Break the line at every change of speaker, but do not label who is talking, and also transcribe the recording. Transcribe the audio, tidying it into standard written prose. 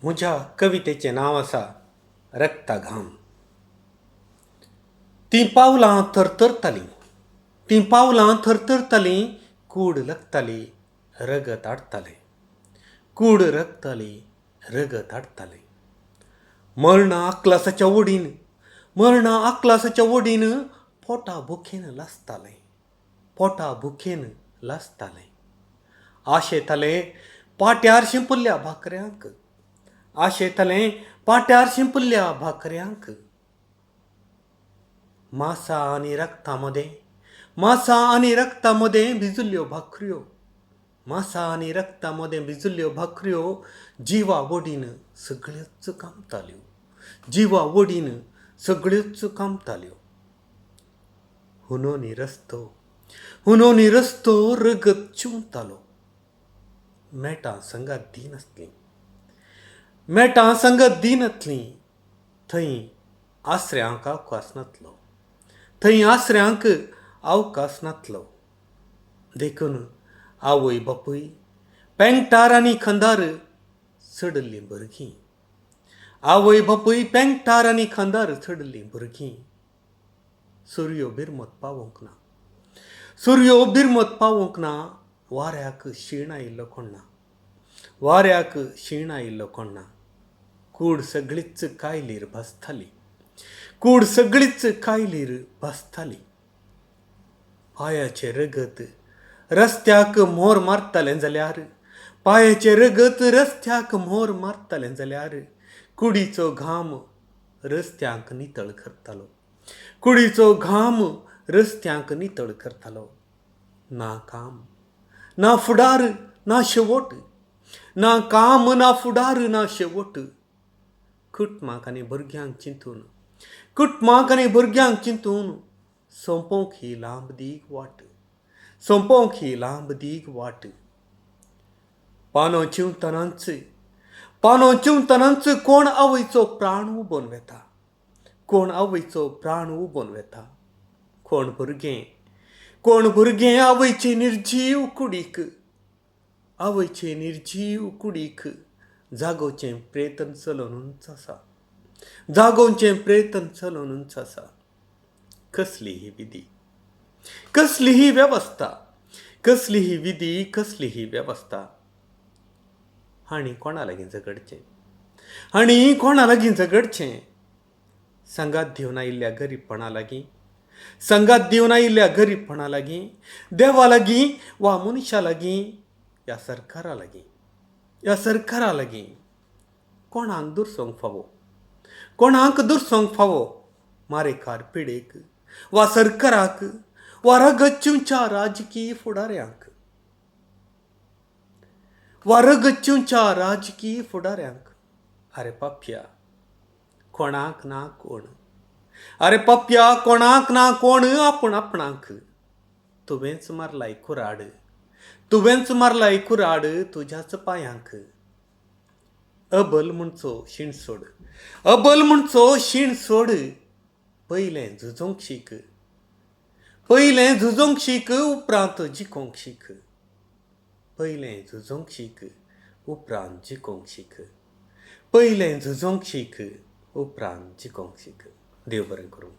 म्हज्या कवितेचें नांव आसा रक्तघाम. तीं पावलां थरथरतालीं, तीं पावलां थरथरतालीं, कूड लागताली, रगत आडटालें, कूड रगताली, रगत आडटालें. मरणा आक्लासाच्या वडीन, मरणा आक्लासाच्या वडीन पोटा बुखेन लासतालें, पोटा बुखेन लासतालें. आशेतालें पाट्यार शिंपल्ल्या भाकऱ्यांक, आशेतालें पाट्यार शिंपल्ल्या भाकऱ्यांक. मांसा आनी रक्तामदें, मांसा आनी रक्तामदें भिजिल्ल्यो भाकऱ्यो, मांसा आनी रक्तामदें भिजिल्ल्यो भाकऱ्यो जिवा वडीन सगळ्योच कामताल्यो, जिवा वडीन सगळ्योच कामताल्यो. हुनोनी रस्तो, हुनोनी रस्तो रगत चिंवतालो. मेटां संगात दिनासलीं, मेटां संगत दिनासलीं. थंय आसऱ्यांक अवकाश नासलो, थंय आसऱ्यांक अवकाश नासलो. देखून आवय बापूय पेंगटार आनी खंदार चडल्लीं भुरगीं, आवय बापूय पेंगटार आनी खंदार चडल्लीं भुरगीं. सुर्यो बिरमत पावोंक ना, सुर्यो बिरमत पावोंक ना. वाऱ्याक शीण आयिल्लो कोण ना, वाऱ्याक शीण आयिल्लो कोण ना. कूड सगळीच कायलीर भासताली, कूड सगळीच कायलीर भासताली. पांयाचें रगत रस्त्याक मोर मारतालें जाल्यार, पांयाचें रगत रस्त्याक मोर मारतालें जाल्यार कुडीचो घाम रस्त्यांक नितळ करतालो, कुडीचो घाम रस्त्यांक नितळ करतालो. ना काम ना फुडार ना शेवट, ना काम ना फुडार ना शेवट. कुटुंबाक आनी भुरग्यांक चिंतून, कुटुंबाक आनी भुरग्यांक चिंतून सोंपोवंक ही लांब दीग वाट, सोंपोवंक ही लांब दीग वाट. पानो चिंवतनाच, पानो चिंवतनाच कोण आवयचो प्राण उबोन वेता, कोण आवयचो प्राण उबोन वेता. कोण भुरगें आवयचे निर्जीव कुडीक, आवयचे निर्जीव कुडीक जागोवचें प्रयत्न चलोवनूच आसा, जागोवचें प्रयत्न चलोवनूच आसा. कसली ही विधी, कसली ही वेवस्था, कसली ही विधी, कसली ही वेवस्था. हाणी कोणा लागीं झगडचें, हाणी कोणा लागीं झगडचें. संगात दिवन आयिल्ल्या गरीबपणा लागीं, संगात दिवन आयिल्ल्या गरीबपणा लागीं, देवा लागीं वा मनशा लागीं, ह्या सरकारा लागीं, ह्या सरकारा लागीं. कोणाक दुरसोंक फावो, कोणाक दुरसोंक फावो. मारेकार पिडेक वा सरकाराक वा रगत चिंवच्या राजकीय फुडाऱ्यांक, वा रगत चिंवच्या राजकीय फुडाऱ्यांक. आरे पाप्या कोणाक ना कोण, आरे पाप्या कोणाक ना कोण आपूण आपणाक. तुवेंच मारलाय कुराड, तुवेंच मारलाय कुराड तुज्याच पांयांक. अबल म्हणचो शीण सोड, अबल म्हणचो शीण सोड. पयलें झुजोंक शीक, पयलें झुजोंक शीक उपरांत जिखोंक शीक, पयलें झुजोंक शीक उपरांत जिखोंक शीक, पयलें झुजोंक शीक उपरांत जिखोंक शीक. देव बरें करूं.